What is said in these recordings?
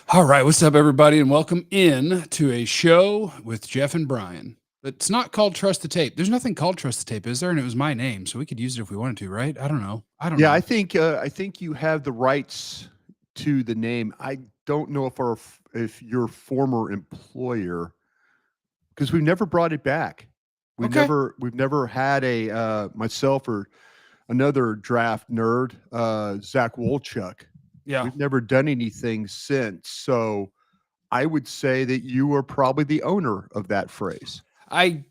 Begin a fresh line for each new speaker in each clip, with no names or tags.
All right, what's up, everybody, and welcome in to a show with Jeff and Brian. It's not called Trust the Tape. There's nothing called Trust the Tape, is there? And it was my name, so we could use it if we wanted to, right? I don't know. I don't
Yeah,
know.
I think you have the rights to the name. I don't know if your former employer, because we've never brought it back.
Okay.
We've never had a myself or another draft nerd, Zach Wolchuk.
Yeah.
We've never done anything since. So I would say that you are probably the owner of that phrase.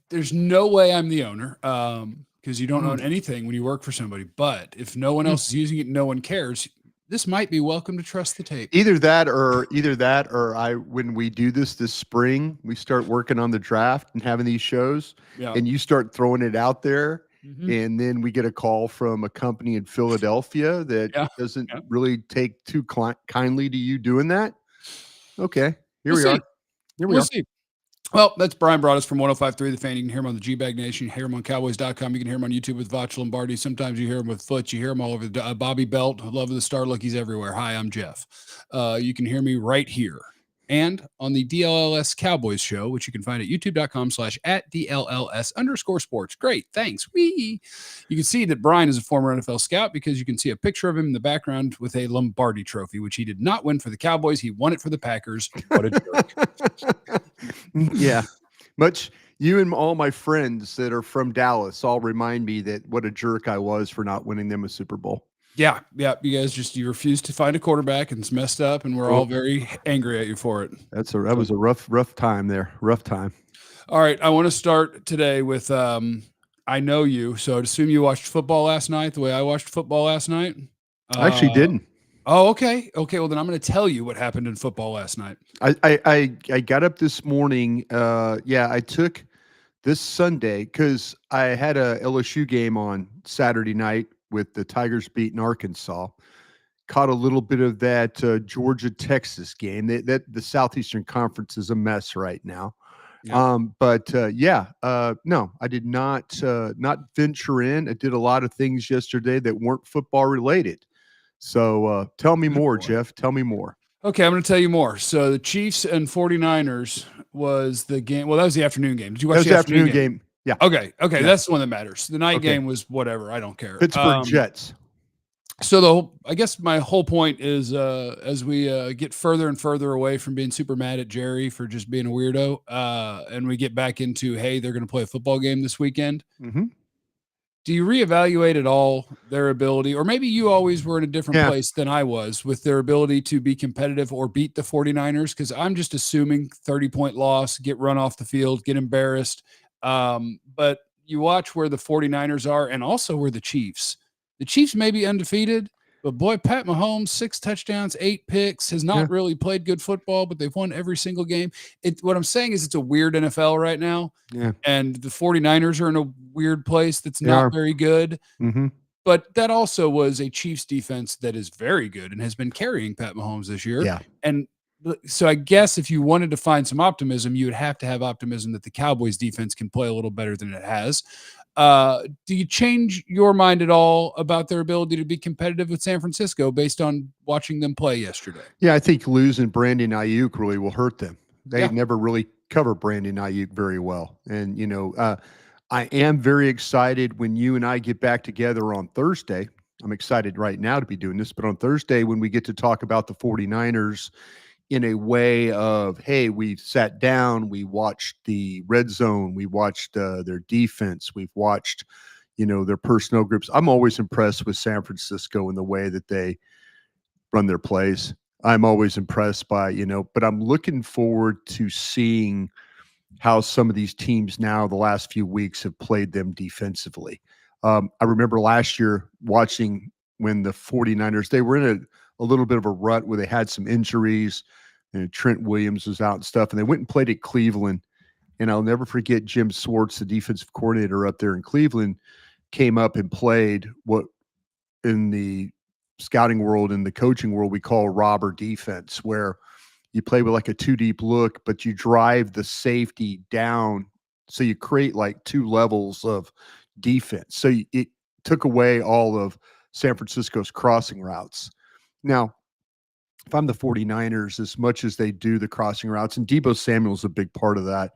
There's no way I'm the owner, because you don't
Mm,
own anything when you work for somebody. But if no one
mm.
else is using it, no one cares. This might be welcome to Trust the Tape.
Either that or I when we do this spring, we start working on the draft and having these shows,
Yeah.
and you start throwing it out there,
Mhm.
and then we get a call from a company in Philadelphia that
Yeah.
doesn't
Yeah.
really take too kindly to you doing that. Okay, here
We'll
we
see.
are. Here we
We'll
are.
see. Well, that's Bryan Broaddus from 105.3 The Fan. You can hear him on the G-Bag Nation. You hear him on Cowboys.com. You can hear him on YouTube with Vach Lombardi. Sometimes you hear him with Foots. You hear him all over the Bobby Belt. Love of the Star. Look, he's everywhere. Hi, I'm Jeff. You can hear me right here and on the DLLS Cowboys show, which you can find at youtube.com/@DLLS_sports. Great. Thanks. Wee. You can see that Brian is a former NFL scout because you can see a picture of him in the background with a Lombardi trophy, which he did not win for the Cowboys. He won it for the Packers. What a jerk.
Yeah, much you and all my friends that are from Dallas all remind me that what a jerk I was for not winning them a Super Bowl.
Yeah, yeah. You guys you refused to find a quarterback and it's messed up, and we're all
Oh,
very angry at you for it.
that was a rough time there. Rough time.
All right, I want to start today with I know you, so I'd assume you watched football last night the way I watched football last night.
I actually didn't.
Oh, okay. Okay, well then I'm going to tell you what happened in football last night.
I got up this morning. Yeah, I took this Sunday because I had a LSU game on Saturday night with the Tigers beating Arkansas. Caught a little bit of that Georgia Texas game. That the Southeastern Conference is a mess right now.
Yeah.
No, I did not venture in. I did a lot of things yesterday that weren't football related. So tell me
Good
more,
boy.
Jeff. Tell me more.
Okay, I'm going to tell you more. So the Chiefs and 49ers was the game. Well, that was the afternoon game. Did you
That
watch
was
the
the
afternoon
afternoon
game?
game. Yeah,
Okay,
yeah.
that's the one that matters. The night
Okay.
game was whatever. I don't care.
Pittsburgh Jets.
So I guess my whole point is, as we get further and further away from being super mad at Jerry for just being a weirdo, and we get back into, hey, they're going to play a football game this weekend.
Mm-hmm.
Do you reevaluate at all their ability, or maybe you always were in a different
Yeah.
place than I was with their ability to be competitive or beat the 49ers? Because I'm just assuming 30-point loss, get run off the field, get embarrassed. But you watch where the 49ers are and also where the Chiefs. The Chiefs may be undefeated, but boy, Pat Mahomes, 6 touchdowns, 8 picks, has not
Yeah.
really played good football, but they've won every single game. What I'm saying is it's a weird NFL right now.
Yeah.
And the 49ers are in a weird place that's
They
not
are.
very good.
Mm-hmm.
But that also was a Chiefs defense that is very good and has been carrying Pat Mahomes this year.
Yeah.
And so I guess if you wanted to find some optimism, you would have to have optimism that the Cowboys defense can play a little better than it has. Do you change your mind at all about their ability to be competitive with San Francisco based on watching them play yesterday?
Yeah, I think losing Brandon Aiyuk really will hurt them. They
Yeah.
never really cover Brandon Aiyuk very well. And, I am very excited when you and I get back together on Thursday. I'm excited right now to be doing this, but on Thursday, when we get to talk about the 49ers in a way of, hey, we sat down, we watched the red zone, we watched their defense, we've watched, their personnel groups. I'm always impressed with San Francisco in the way that they run their plays. I'm always impressed by, but I'm looking forward to seeing how some of these teams now the last few weeks have played them defensively. I remember last year watching when the 49ers, they were in a little bit of a rut where they had some injuries and Trent Williams was out and stuff, and they went and played at Cleveland. And I'll never forget Jim Swartz, the defensive coordinator up there in Cleveland, came up and played what in the scouting world and the coaching world we call robber defense, where you play with like a 2 deep look, but you drive the safety down. So you create like 2 levels of defense. So it took away all of San Francisco's crossing routes. Now, if I'm the 49ers, as much as they do the crossing routes, and Deebo Samuel's a big part of that,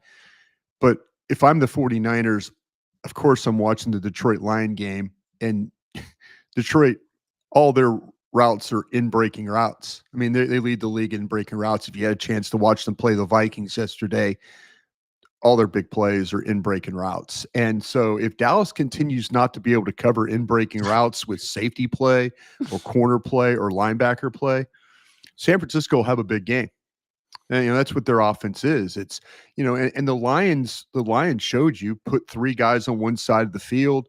but if I'm the 49ers, of course I'm watching the Detroit Lion game, and Detroit, all their routes are in breaking routes. I mean, they lead the league in breaking routes. If you had a chance to watch them play the Vikings yesterday, all their big plays are in breaking routes. And so if Dallas continues not to be able to cover in breaking routes with safety play or corner play or linebacker play, San Francisco will have a big game. And that's what their offense is. It's, and the Lions showed you, put 3 guys on one side of the field,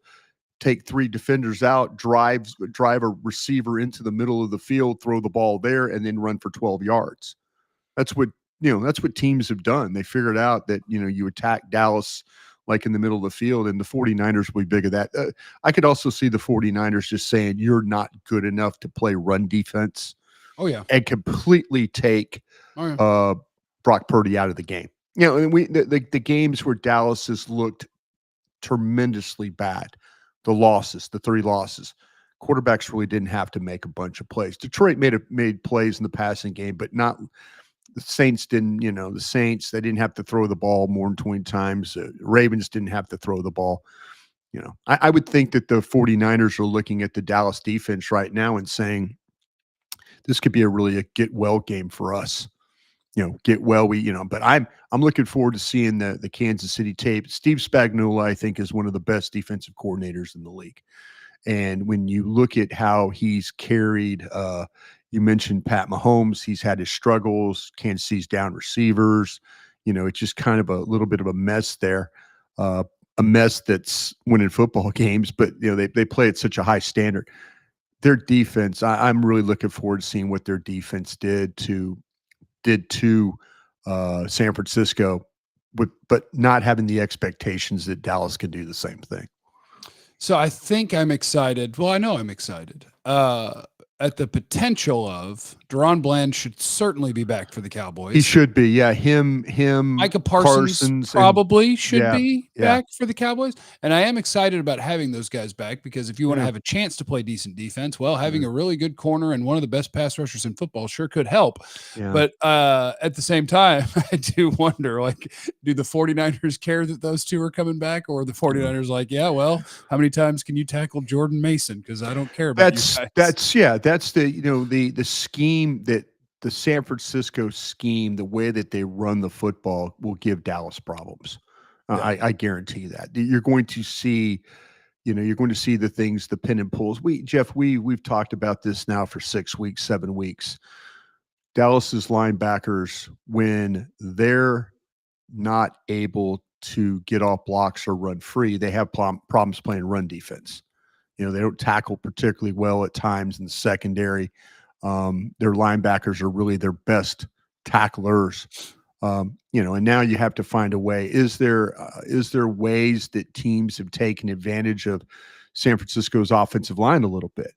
take 3 defenders out, drive a receiver into the middle of the field, throw the ball there, and then run for 12 yards. That's what teams have done. They figured out that, you attack Dallas like in the middle of the field, and the 49ers will be big of that. I could also see the 49ers just saying, you're not good enough to play run defense.
Oh, yeah.
And completely take Brock Purdy out of the game. And the games where Dallas has looked tremendously bad, the 3 losses, quarterbacks really didn't have to make a bunch of plays. Detroit made plays in the passing game, but not the Saints didn't. The Saints, they didn't have to throw the ball more than 20 times. Ravens didn't have to throw the ball. I would think that the 49ers are looking at the Dallas defense right now and saying, this could be a get well game for us. Get well. But I'm looking forward to seeing the Kansas City tape. Steve Spagnuolo, I think, is one of the best defensive coordinators in the league. And when you look at how he's carried, you mentioned Pat Mahomes, he's had his struggles. Kansas City's down receivers. It's just kind of a little bit of a mess there. A mess that's winning football games, but they play at such a high standard. Their defense, I'm really looking forward to seeing what their defense did to San Francisco, but not having the expectations that Dallas can do the same thing.
So I think I'm excited. Well, I know I'm excited at the potential of DaRon Bland should certainly be back for the Cowboys.
He should be. Yeah. Him,
Micah Parsons probably should be back for the Cowboys. And I am excited about having those guys back, because if you want to have a chance to play decent defense, well, having a really good corner and one of the best pass rushers in football sure could help. Yeah. But at the same time, I do wonder, do the 49ers care that those 2 are coming back, or the 49ers well, how many times can you tackle Jordan Mason? Because I don't care about you guys.
That's the scheme, that the San Francisco scheme, the way that they run the football will give Dallas problems. I guarantee that. You're going to see, the things, the pin and pulls. We've talked about this now for 6 weeks, 7 weeks. Dallas's linebackers, when they're not able to get off blocks or run free, they have problems playing run defense. They don't tackle particularly well at times in the secondary. Their linebackers are really their best tacklers. And now you have to find a way. Is there ways that teams have taken advantage of San Francisco's offensive line a little bit?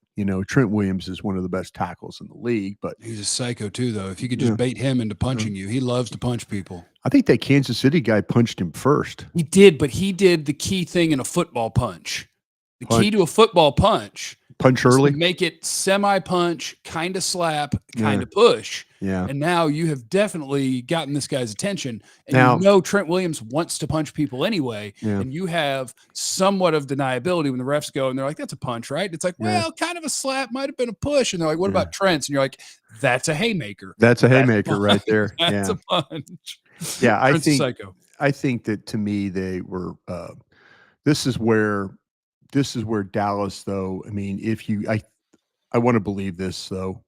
Trent Williams is one of the best tackles in the league, but
he's a psycho too, though. If you could just bait him into punching you, he loves to punch people.
I think that Kansas City guy punched him first.
He did, but he did the key thing in a football punch. The key to a football punch
early,
make it semi-punch, kind of slap, kind of push.
Yeah.
And now you have definitely gotten this guy's attention. And Trent Williams wants to punch people anyway. Yeah. And you have somewhat of deniability when the refs go and they're like, that's a punch, right? It's like, well, kind of a slap, might have been a push. And they're like, what about Trent's? And you're like, that's a haymaker.
That's a haymaker right there.
That's a punch.
Yeah, I think that, to me, they were this is where Dallas, though, I mean, I want to believe this, though,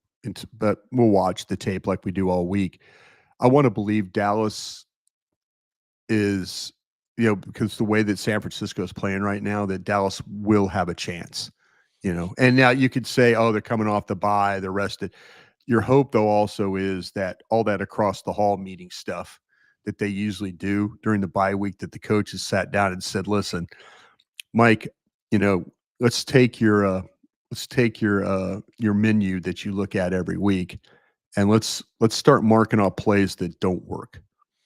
but we'll watch the tape like we do all week. I want to believe Dallas is, because the way that San Francisco is playing right now, that Dallas will have a chance, And now you could say, oh, they're coming off the bye, they're rested. Your hope, though, also is that all that across the hall meeting stuff that they usually do during the bye week, that the coaches sat down and said, listen, Mike, let's take your menu that you look at every week, and let's start marking off plays that don't work.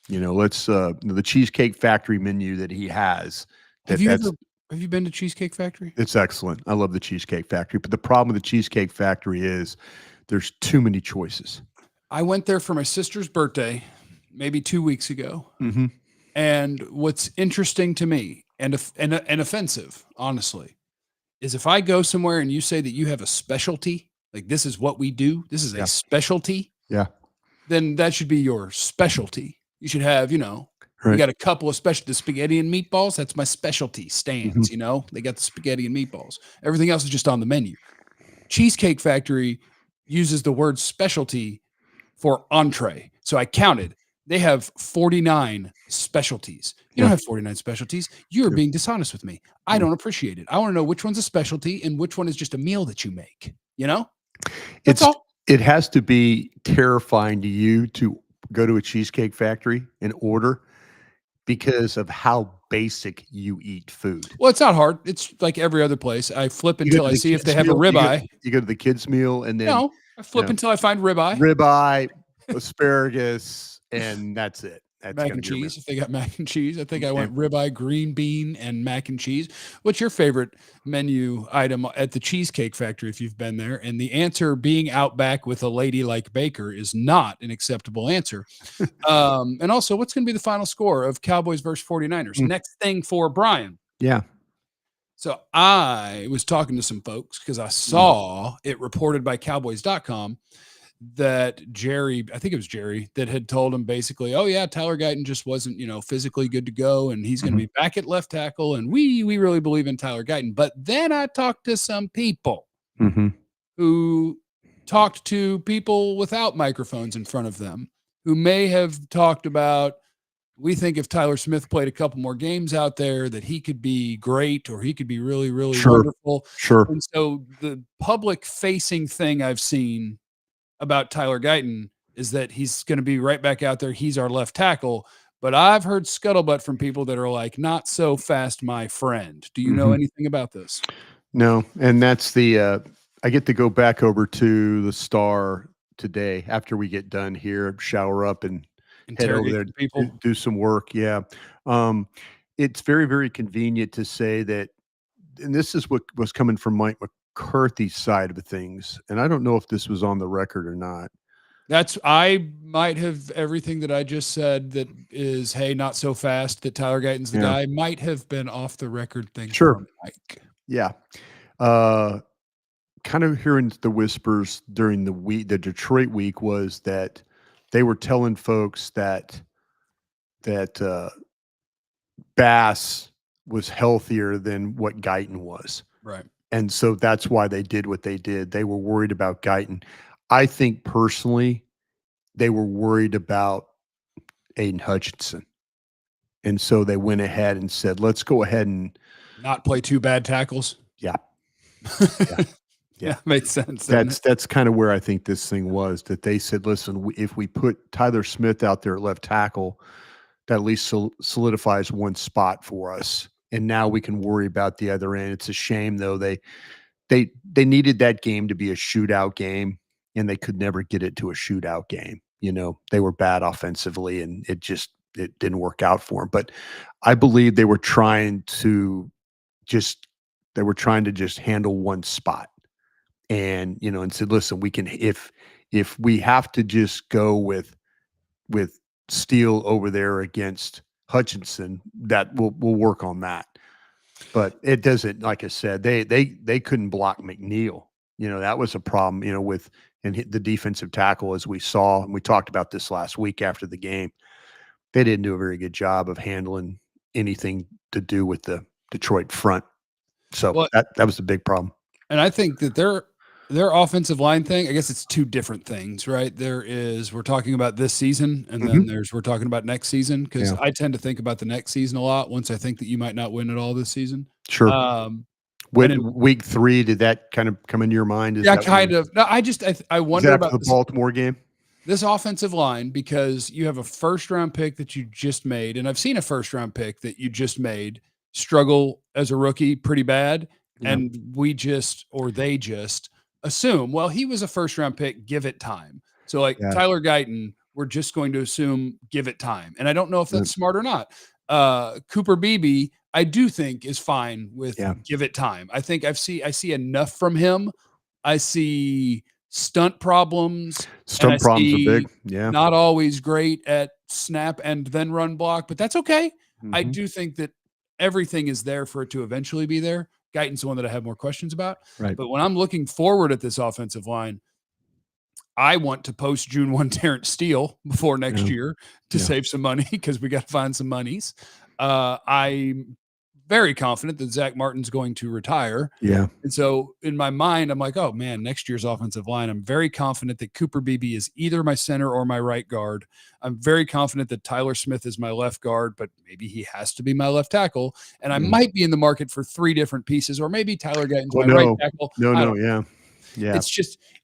Let's the Cheesecake Factory menu that he has.
Have you been to Cheesecake Factory?
It's excellent. I love the Cheesecake Factory, but the problem with the Cheesecake Factory is there's too many choices.
I went there for my sister's birthday, maybe 2 weeks ago.
Mm-hmm.
And what's interesting to me and offensive, honestly, is if I go somewhere and you say that you have a specialty, like this is what we do, this is a
Yeah.
specialty,
Yeah.
then that should be your specialty. You should have, you
Right.
got a couple of the spaghetti and meatballs. That's my specialty stands.
Mm-hmm.
They got the spaghetti and meatballs. Everything else is just on the menu. Cheesecake Factory uses the word specialty for entree. So I counted. They have 49 specialties. You don't have 49 specialties. You're being dishonest with me. I don't appreciate it. I want to know which one's a specialty and which one is just a meal that you make. That's all.
It has to be terrifying to you to go to a Cheesecake Factory and order because of how basic you eat food.
Well, it's not hard. It's like every other place. I flip
You go
until
to
I
the
see if they
kids'
have a
meal,
ribeye.
You go to the kids' meal and then
No, I flip
know,
until I find ribeye.
ribeye, asparagus, and that's it. That's
Mac
gonna
and
be your meal.
cheese. If they got mac and cheese, I think I went ribeye, green bean, and mac and cheese. What's your favorite menu item at the Cheesecake Factory if you've been there? And the answer, being out back with a lady like Baker, is not an acceptable answer. And also, what's going to be the final score of Cowboys versus 49ers? Next thing for Bryan.
Yeah.
So I was talking to some folks because I saw it reported by Cowboys.com that I think it was Jerry, that had told him basically, oh yeah, Tyler Guyton just wasn't, physically good to go, and he's going to be back at left tackle, and we really believe in Tyler Guyton. But then I talked to some people who talked to people without microphones in front of them, who may have talked about, we think if Tyler Smith played a couple more games out there, that he could be great, or he could be really, really wonderful.
Sure.
And so the public facing thing I've seen about Tyler Guyton is that he's going to be right back out there. He's our left tackle. But I've heard scuttlebutt from people that are like, not so fast, my friend. Do you know anything about this?
No. And that's I get to go back over to the Star today after we get done here, shower up and head over there to do some work. Yeah. It's very, very convenient to say that, and this is what was coming from Mike McCarthy's side of things, and I don't know if this was on the record or not.
I might have everything that I just said that is, hey, not so fast, that Tyler Guyton's the guy, might have been off the record thing.
Sure.
Mike.
Yeah. Kind of hearing the whispers during the Detroit week was that they were telling folks that Bass was healthier than what Guyton was.
Right.
And so that's why they did what they did. They were worried about Guyton. I think personally, they were worried about Aiden Hutchinson. And so they went ahead and said, let's go ahead and
not play two bad tackles.
Yeah.
Yeah. Makes sense.
That's kind of where I think this thing was, that they said, listen, if we put Tyler Smith out there at left tackle, that at least solidifies one spot for us. And now we can worry about the other end. It's a shame, though. They needed that game to be a shootout game, and they could never get it to a shootout game. They were bad offensively, and it didn't work out for them. But I believe they were trying to just handle one spot, and and said, listen, we can, if we have to just go with Steele over there against Hutchinson, that we'll work on that. But it doesn't, like I said, they couldn't block McNeil. That was a problem, and the defensive tackle, as we saw, and we talked about this last week after the game. They didn't do a very good job of handling anything to do with the Detroit front. So that was the big problem.
And I think that their offensive line thing, I guess it's two different things, right? We're talking about this season, and then we're talking about next season, because I tend to think about the next season a lot once I think that you might not win it all this season.
Sure. Week 3, did that kind of come into your mind?
Kind of. No, I wonder about
the Baltimore game.
This offensive line, because you have a first-round pick that you just made, and I've seen a first-round pick that you just made struggle as a rookie pretty bad, and they just assume, well, he was a first-round pick, give it time. So, Tyler Guyton, we're just going to assume give it time. And I don't know if that's smart or not. Cooper Beebe, I do think, is fine with give it time. I think I see enough from him. I see stunt problems, and I
Stunt problems are
see
big. Yeah.
not always great at snap and then run block, but that's okay. I
Mhm.
do think that everything is there for it to eventually be there. Guyton's the one that I have more questions about.
Right.
But when I'm looking forward at this offensive line, I want to post June 1 Terrence Steele before next
Yeah.
year to
Yeah.
save some money because we got to find some monies. I'm very confident that Zach Martin's going to retire.
Yeah.
And so in my mind, I'm like, oh man, next year's offensive line, I'm very confident that Cooper Beebe is either my center or my right guard. I'm very confident that Tyler Smith is my left guard, but maybe he has to be my left tackle. And I
Yeah.
might be in the market for 3 different pieces, or maybe Tyler Guyton's
Well,
my right
no.
tackle.
No,
I
no.
don't.
Yeah. Yeah.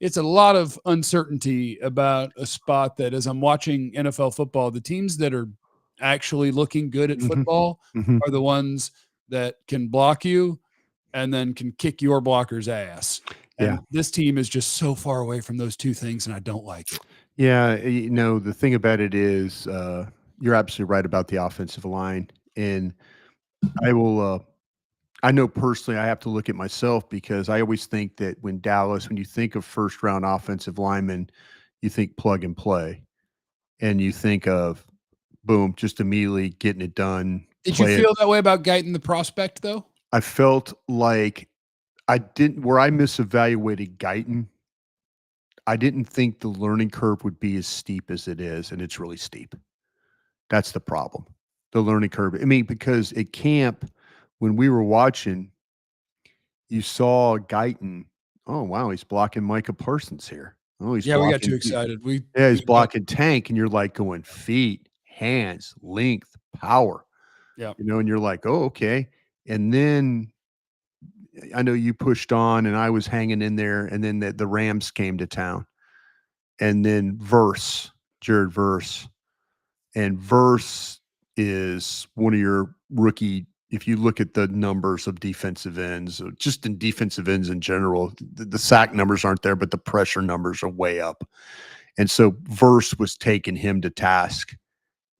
It's a lot of uncertainty about a spot that, as I'm watching NFL football, the teams that are actually looking good at
Mhm.
football
Mhm.
are the ones that can block you and then can kick your blocker's ass.
Yeah.
And this team is just so far away from those 2 things, and I don't like it.
Yeah. The thing about it is, you're absolutely right about the offensive line. And I will, I know personally I have to look at myself because I always think that when you think of first round offensive linemen, you think plug and play and you think of boom, just immediately getting it done,
Did you
play it.
feel that way about Guyton the prospect, though?
I felt like where I misevaluated Guyton, I didn't think the learning curve would be as steep as it is, and it's really steep. That's the problem. The learning curve. I mean, because at camp, when we were watching, you saw Guyton. Oh wow, he's blocking Micah Parsons here. Oh, he's
Yeah, we got
blocking.
too excited.
Yeah, he's
We got
blocking Tank, and you're like going feet, hands, length, power.
yeah.
And you're like, oh, okay. And then I know you pushed on, and I was hanging in there, and then the Rams came to town, and then Jared Verse, and Verse is one of your rookie. If you look at the numbers of defensive ends, just in defensive ends in general, the sack numbers aren't there, but the pressure numbers are way up. And so Verse was taking him to task,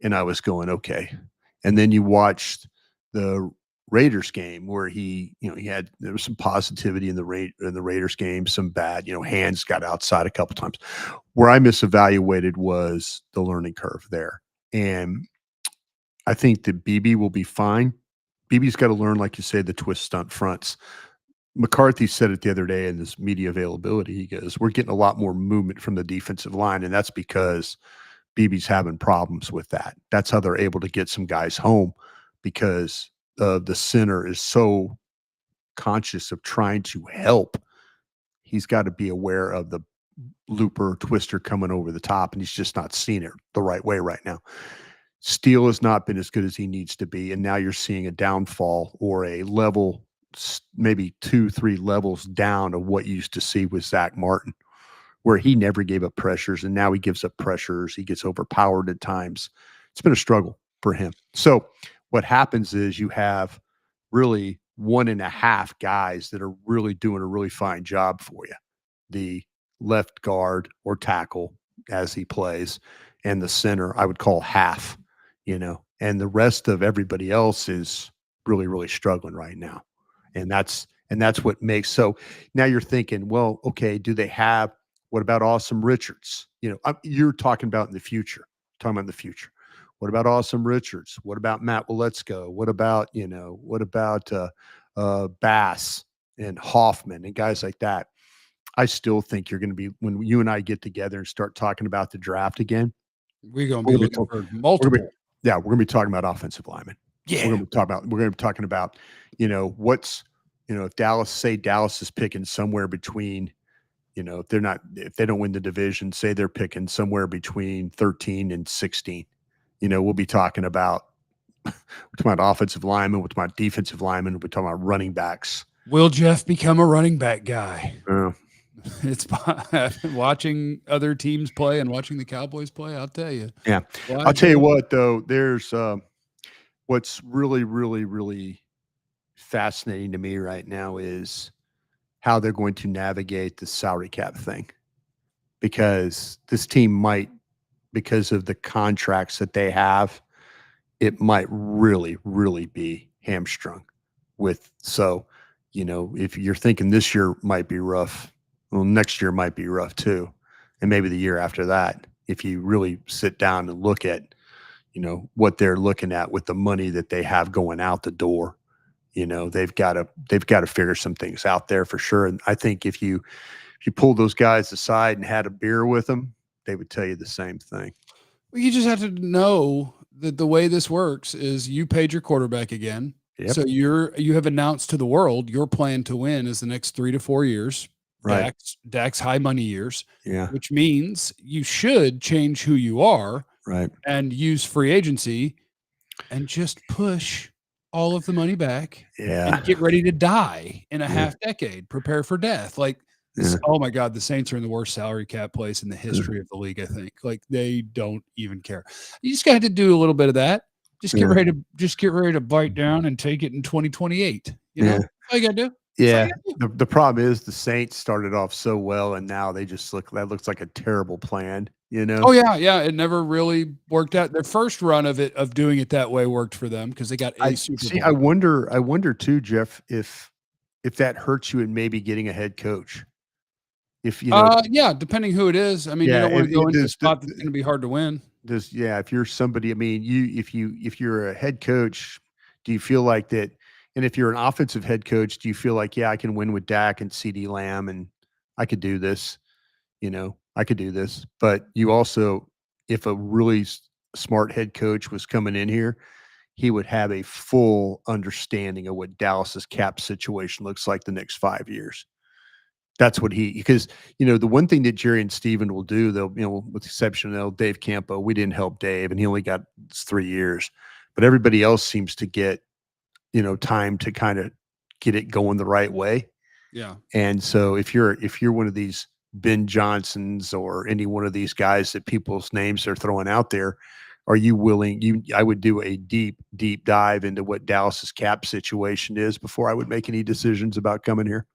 and I was going, okay. And then you watched the Raiders game where there was some positivity in the Raiders game, some bad, hands got outside a couple times. Where I misevaluated was the learning curve there. And I think that Beebe will be fine. Beebe's got to learn, like you say, the twist stunt fronts. McCarthy said it the other day in this media availability. He goes, we're getting a lot more movement from the defensive line, and that's because Beebe's having problems with that. That's how they're able to get some guys home because the center is so conscious of trying to help. He's got to be aware of the looper twister coming over the top, and he's just not seeing it the right way right now. Steele has not been as good as he needs to be, and now you're seeing a downfall or a level, maybe 2-3 levels down of what you used to see with Zach Martin, where he never gave up pressures, and now he gives up pressures. He gets overpowered at times. It's been a struggle for him. So what happens is you have really 1.5 guys that are really doing a really fine job for you. The left guard or tackle as he plays, and the center, I would call half, and the rest of everybody else is really, really struggling right now. And that's what makes, so now you're thinking, well, okay, what about Awesome Richards? You're talking about in the future, What about Awesome Richards? What about Matt Waletzko? What about Bass and Hoffman and guys like that? I still think you're going to be, when you and I get together and start talking about the draft again,
We're gonna
we're
be
going to
looking
be,
for
we're gonna be
multiple.
yeah, we're going to be talking about offensive linemen.
Yeah.
We're going to be talking about, if Dallas is picking somewhere between, if they don't win the division, say they're picking somewhere between 13 and 16, we'll be talking about, offensive linemen, we're talking about defensive linemen, we're talking about running backs.
Will Jeff become a running back guy?
Uh,
It's watching other teams play and watching the Cowboys play. I'll tell you.
yeah.
Why,
I'll tell you
Jeff?
what, though, there's what's really, really, really fascinating to me right now is how they're going to navigate the salary cap thing, because this team might, because of the contracts that they have, it might really, really be hamstrung with. So, if you're thinking this year might be rough, Well, next year might be rough too, and maybe the year after that, if you really sit down and look at, what they're looking at with the money that they have going out the door. They've got to figure some things out there for sure. And I think if you pull those guys aside and had a beer with them, they would tell you the same thing.
Well, you just have to know that the way this works is you paid your quarterback again.
Yep.
So you have announced to the world your plan to win is the next 3 to 4 years.
Right.
Dak's high money years.
Yeah.
Which means you should change who you are.
Right.
And use free agency and just push all of the money back.
Yeah.
And get ready to die in a half decade. Prepare for death. Like this, oh my God, the Saints are in the worst salary cap place in the history of the league, I think. Like they don't even care. You just got to do a little bit of that. Just get ready to bite down and take it in 2028. You know? That's all you got to do.
Yeah. The problem is the Saints started off so well and now they just looks like a terrible plan,
Oh yeah. Yeah. It never really worked out. Their first run of doing it that way worked for them because they got a Super Bowl.
I wonder too, Jeff, if that hurts you in maybe getting a head coach. If
depending who it is. I mean, you don't want to go into a spot that's going to be hard to win.
If you're somebody, I mean, if you're a head coach, do you feel like that? And if you're an offensive head coach, do you feel like, I can win with Dak and CeeDee Lamb and I could do this, I could do this. But you also, if a really smart head coach was coming in here, he would have a full understanding of what Dallas's cap situation looks like the next 5 years. That's what because the one thing that Jerry and Steven will do, they'll, with the exception of Dave Campo, we didn't help Dave and he only got 3 years, but everybody else seems to get, time to kind of get it going the right way.
Yeah.
And so if you're one of these Ben Johnsons or any one of these guys that people's names are throwing out there, are you willing? I would do a deep dive into what Dallas's cap situation is before I would make any decisions about coming here.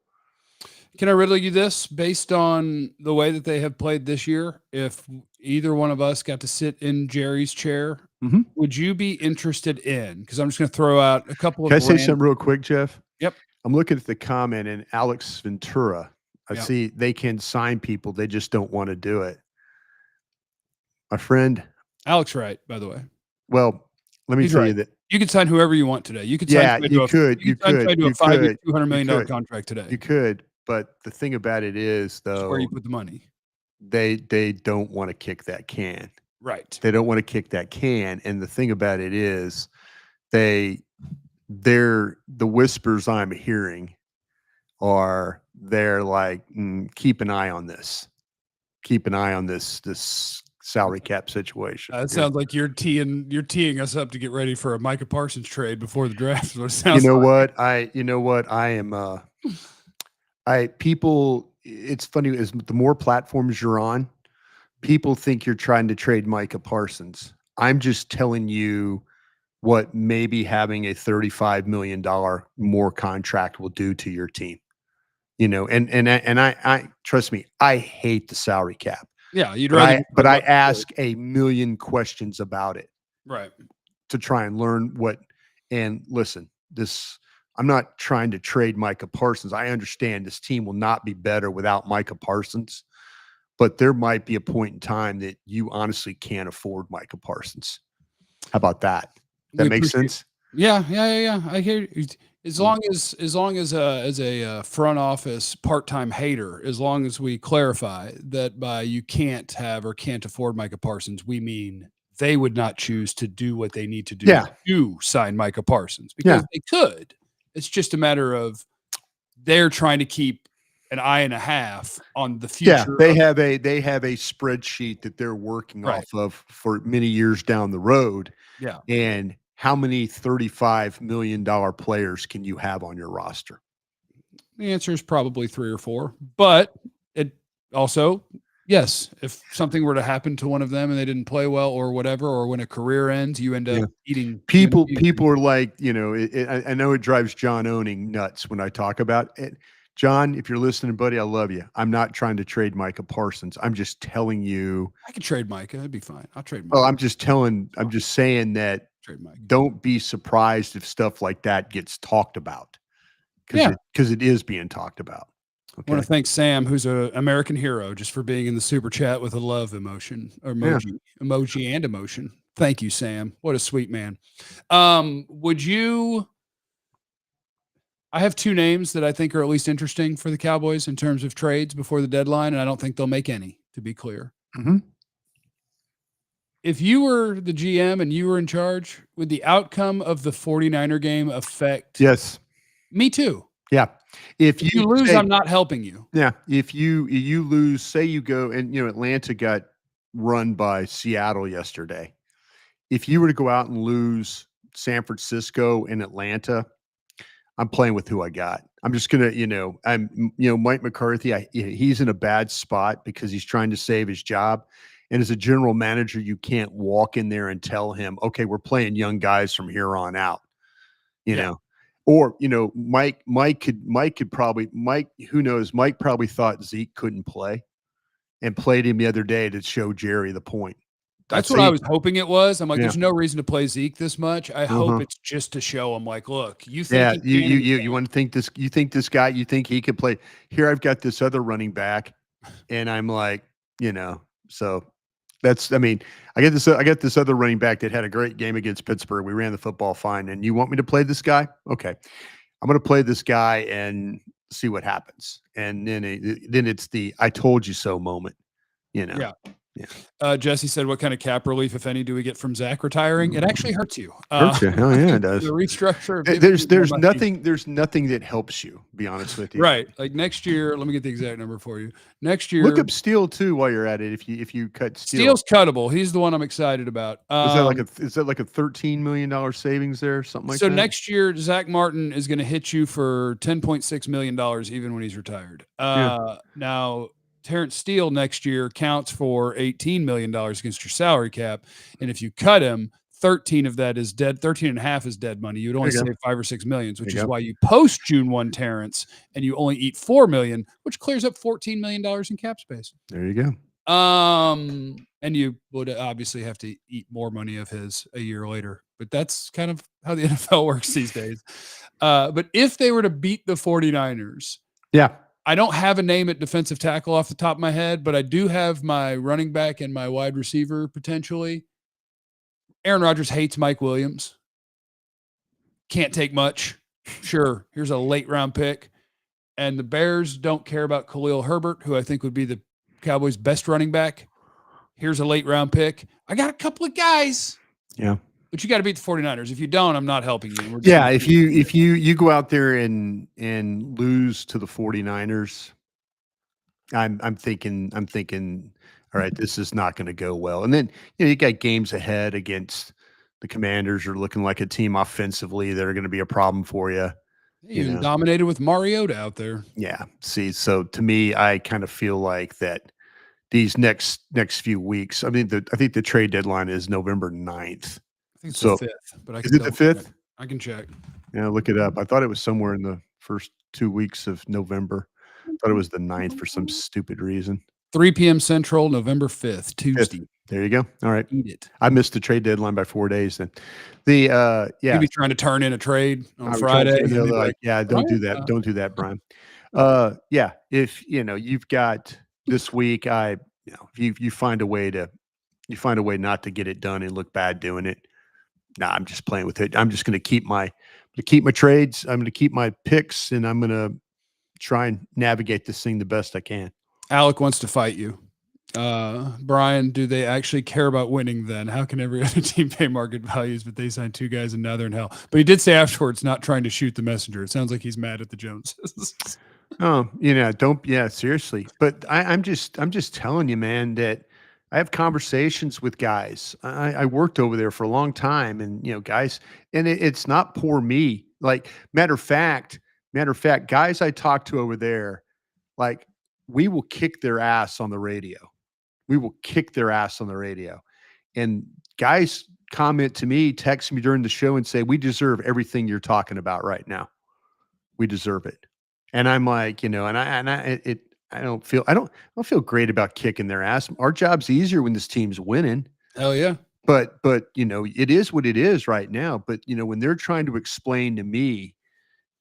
Can I riddle you this? Based on the way that they have played this year, if either one of us got to sit in Jerry's chair, would you be interested in? Because I'm just going to throw out a couple of.
Can I say something real quick, Jeff?
Yep.
I'm looking at the comment and Alex Ventura. I see they can sign people. They just don't want to do it. My friend.
Alex Wright, by the way.
Well, let me tell you that.
You could sign whoever you want today. You could sign
you could
do a 5-year, $200 million contract today.
You could. But the thing about it is, though,
where you put the money.
They don't want to kick that can.
Right.
They don't want to kick that can. And the thing about it is, the whispers I'm hearing are they're like, keep an eye on this. Keep an eye on this salary cap situation.
It sounds like you're teeing us up to get ready for a Micah Parsons trade before the draft. What it sounds
what? I am it's funny, is the more platforms you're on, people think you're trying to trade Micah Parsons. I'm just telling you what maybe having a $35 million more contract will do to your team. And I trust me, I hate the salary cap.
Yeah,
but I ask a million questions about it.
Right.
To try and learn and listen, I'm not trying to trade Micah Parsons. I understand this team will not be better without Micah Parsons, but there might be a point in time that you honestly can't afford Micah Parsons. How about that? That makes sense?
Yeah. I hear you. As long as a front office part-time hater, as long as we clarify that by you can't have or can't afford Micah Parsons, we mean they would not choose to do what they need to do to sign Micah Parsons because they could. It's just a matter of they're trying to keep an eye and a half on the future.
Yeah, they have a spreadsheet that they're working off of for many years down the road.
Yeah.
And how many $35 million players can you have on your roster?
The answer is probably 3 or 4. But it also, yes, if something were to happen to one of them and they didn't play well or whatever, or when a career ends, you end up eating.
People are like, I know it drives John Owning nuts when I talk about it. John, if you're listening, buddy, I love you. I'm not trying to trade Micah Parsons. I'm just telling you.
I could trade Micah. It'd be fine. I'll trade Micah.
Oh, I'm just saying that don't be surprised if stuff like that gets talked about. Because it is being talked about.
I want to thank Sam, who's an American hero, just for being in the super chat with a love emotion, or emoji and emotion. Thank you, Sam. What a sweet man. Would you? I have two names that I think are at least interesting for the Cowboys in terms of trades before the deadline, and I don't think they'll make any, to be clear.
Mm-hmm.
If you were the GM and you were in charge, would the outcome of the 49er game affect?
Yes.
Me too.
Yeah. If you
lose, I'm not helping you.
Yeah. If you lose, say you go and Atlanta got run by Seattle yesterday. If you were to go out and lose San Francisco and Atlanta, I'm playing with who I got. I'm just gonna, Mike McCarthy. He's in a bad spot because he's trying to save his job. And as a general manager, you can't walk in there and tell him, okay, we're playing young guys from here on out, you know, or, Mike could probably, who knows? Mike probably thought Zeke couldn't play and played him the other day to show Jerry the point.
That's what I was hoping it was. I'm like, there's no reason to play Zeke this much. I hope it's just to show him, like, look, you think
you want to think this, you think this guy, you think he could play here. I've got this other running back and I'm like, so that's, I get this other running back that had a great game against Pittsburgh. We ran the football fine. And you want me to play this guy? Okay. I'm going to play this guy and see what happens. And then it's the, I told you so moment,
Yeah. Jesse said, what kind of cap relief, if any, do we get from Zach retiring? It actually hurts you.
Hurts you. Hell yeah, it does.
The restructure.
There's nothing that helps you, be honest with you.
Right. Like next year, let me get the exact number for you. Next year.
Look up Steele too while you're at it. If you cut Steele.
Steele's cuttable. He's the one I'm excited about.
Is that like a $13 million savings there? Something like that? So
next year, Zach Martin is going to hit you for $10.6 million, even when he's retired. Now, Terrence Steele next year counts for $18 million against your salary cap. And if you cut him, 13 of that is dead. 13 and a half is dead money. You'd only save 5 or 6 million, which is why you post June 1 Terrence and you only eat 4 million, which clears up $14 million in cap space.
There you go.
And you would obviously have to eat more money of his a year later, but that's kind of how the NFL works these days. But if they were to beat the 49ers, I don't have a name at defensive tackle off the top of my head, but I do have my running back and my wide receiver potentially. Aaron Rodgers hates Mike Williams. Can't take much. Sure, here's a late round pick. And the Bears don't care about Khalil Herbert, who I think would be the Cowboys' best running back. Here's a late round pick. I got a couple of guys.
Yeah.
But you got to beat the 49ers. If you don't, I'm not helping you.
If you go out there and lose to the 49ers, I'm thinking, all right, this is not going to go well. And then you got games ahead against the Commanders are looking like a team offensively that are going to be a problem for you.
You dominated with Mariota out there.
Yeah. See, so to me, I kind of feel like that these next few weeks, I think the trade deadline is November 9th.
I think it's the 5th, but
is it the 5th?
I can check.
Yeah, look it up. I thought it was somewhere in the first 2 weeks of November. I thought it was the 9th for some stupid reason.
3 p.m. Central, November 5th, Tuesday.
5th. There you go. All right.
Eat it.
I missed the trade deadline by 4 days then. You'd
be trying to turn in a trade on Friday.
Don't do that. Don't do that, Brian. If you've got this week, if you find a way not to get it done and look bad doing it. Nah, I'm just playing with it. I'm just going to keep my trades. I'm going to keep my picks, and I'm going to try and navigate this thing the best I can.
Alec wants to fight you. Brian, do they actually care about winning then? How can every other team pay market values, but they signed 2 guys and now they're in hell? But he did say afterwards, not trying to shoot the messenger. It sounds like he's mad at the Joneses.
Seriously. But I'm just telling you, man, that I have conversations with guys. I worked over there for a long time, and guys, and it's not poor me. Like matter of fact, guys I talk to over there, like we will kick their ass on the radio. And guys comment to me, text me during the show, and say, "We deserve everything you're talking about right now. We deserve it." And I'm like, I don't feel great about kicking their ass. Our job's easier when this team's winning.
Hell yeah.
But it is what it is right now. But when they're trying to explain to me,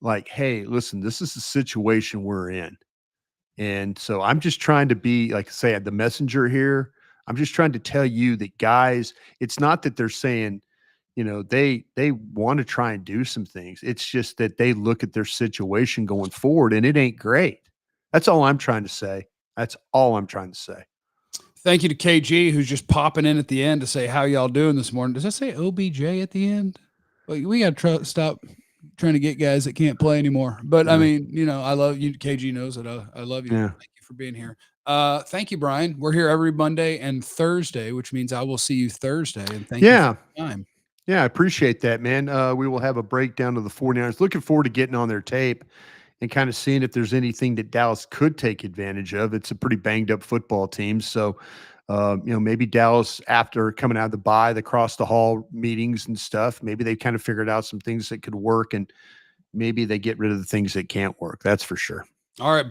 like, hey, listen, this is the situation we're in. And so I'm just trying to be, like I say, the messenger here. I'm just trying to tell you that, guys, it's not that they're saying, they want to try and do some things. It's just that they look at their situation going forward and it ain't great. That's all I'm trying to say. That's all I'm trying to say.
Thank you to KG, who's just popping in at the end to say, how y'all doing this morning? Does that say OBJ at the end? Well, we got to stop trying to get guys that can't play anymore. But I mean, I love you. KG knows that I love you.
Yeah.
Thank you for being here. Thank you, Bryan. We're here every Monday and Thursday, which means I will see you Thursday. And thank you for your time.
Yeah, I appreciate that, man. We will have a breakdown of the 49ers. Looking forward to getting on their tape and kind of seeing if there's anything that Dallas could take advantage of. It's a pretty banged up football team. So, maybe Dallas, after coming out of the bye, the cross the hall meetings and stuff, maybe they kind of figured out some things that could work, and maybe they get rid of the things that can't work. That's for sure.
All right.